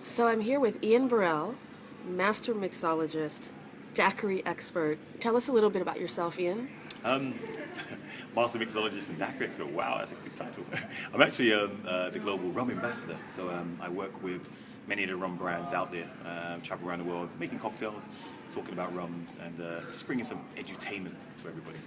So I'm here with Ian Burrell, master mixologist, daiquiri expert. Tell us a little bit about yourself, Ian. Um, Master Mixologist and daiquiri expert. Wow, that's a good title. I'm actually the global Rum Ambassador, so I work with many of the rum brands out there, travel around the world, making cocktails, talking about rums, and just bringing some edutainment to everybody.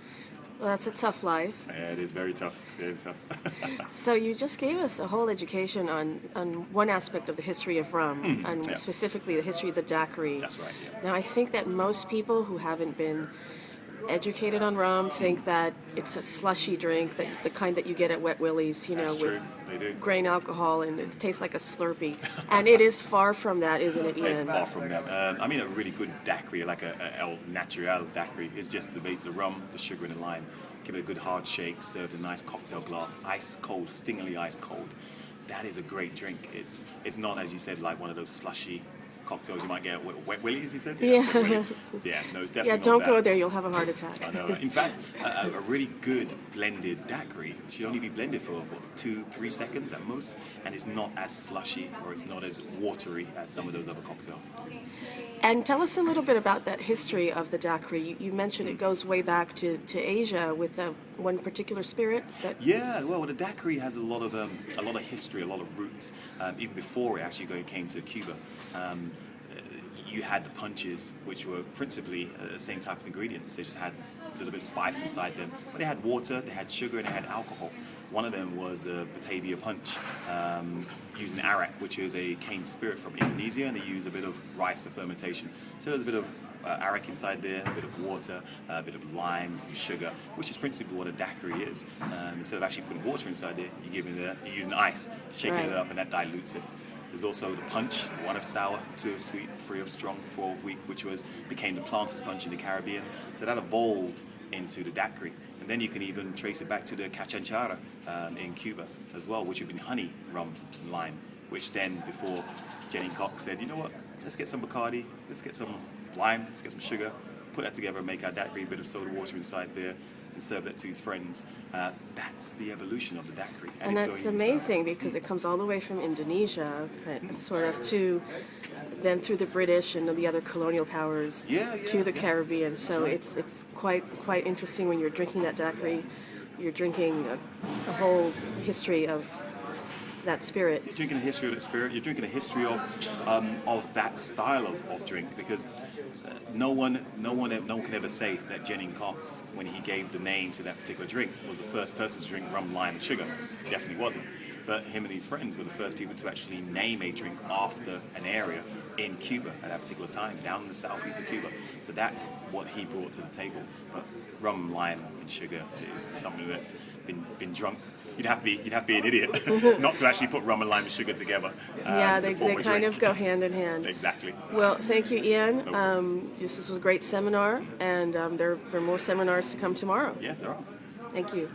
Well, that's a tough life. Yeah, it is very tough. It's very tough. So you just gave us a whole education on one aspect of the history of rum, and yeah. specifically the history of the daiquiri. That's right. Yeah. Now, I think that most people who haven't been educated on rum think that it's a slushy drink, that the kind that you get at Wet Willie's, That's with true. They do. grain alcohol, and it tastes like a Slurpee. And it is far from that, isn't it, Ian? It's far from that. I mean, a really good daiquiri, like a El Natural daiquiri, is just the rum, the sugar, and the lime. Give it a good hard shake, served in a nice cocktail glass, ice cold, stingingly ice cold. That is a great drink. It's not, as you said, like one of those slushy cocktails you might get at Wet Willie's, you said? Yeah. Wet Willie's. Yeah, no, it's definitely Yeah, not don't that. go there, you'll have a heart attack. I know. In fact, a really good blended daiquiri should only be blended for 2-3 seconds at most, and it's not as slushy or it's not as watery as some of those other cocktails. And tell us a little bit about that history of the daiquiri. You mentioned it goes way back to Asia with one particular spirit. Yeah, well, the daiquiri has a lot of history, a lot of roots. Even before it actually came to Cuba, you had the punches, which were principally the same type of ingredients. They just had a little bit of spice inside them, but they had water, they had sugar, and they had alcohol. One of them was the Batavia punch, using arak, which is a cane spirit from Indonesia, and they use a bit of rice for fermentation. So there's a bit of arak inside there, a bit of water, a bit of lime, some sugar, which is principally what a daiquiri is. Instead of actually putting water inside there, you're using ice, shaking it up, and that dilutes it. There's also the punch, 1 of sour, 2 of sweet, 3 of strong, 4 of weak, which became the planters punch in the Caribbean. So that evolved into the daiquiri. And then you can even trace it back to the cachanchara in Cuba as well, which had been honey, rum, and lime, which then, before Jenny Cox said, you know what, let's get some Bacardi, let's get some lime, let's get some sugar, put that together and make our daiquiri, a bit of soda water inside there, and serve that to his friends. That's the evolution of the daiquiri. And that's amazing because it comes all the way from Indonesia, sort of then through the British and the other colonial powers to the Caribbean. So right. it's quite interesting when you're drinking that daiquiri. You're drinking a whole history of that spirit. You're drinking a history of that spirit. You're drinking a history of that style of drink, because no one can ever say that Jennings Cox, when he gave the name to that particular drink, was the first person to drink rum, lime, and sugar. He definitely wasn't. But him and his friends were the first people to actually name a drink after an area in Cuba at that particular time, down in the southeast of Cuba. So that's what he brought to the table. But rum, lime, and sugar is something that's been drunk. You'd have to be an idiot not to actually put rum and lime and sugar together. Yeah, they kind of go hand in hand. Exactly. Well, thank you, Ian. This was a great seminar, and there are more seminars to come tomorrow. Yes, there are. Thank you.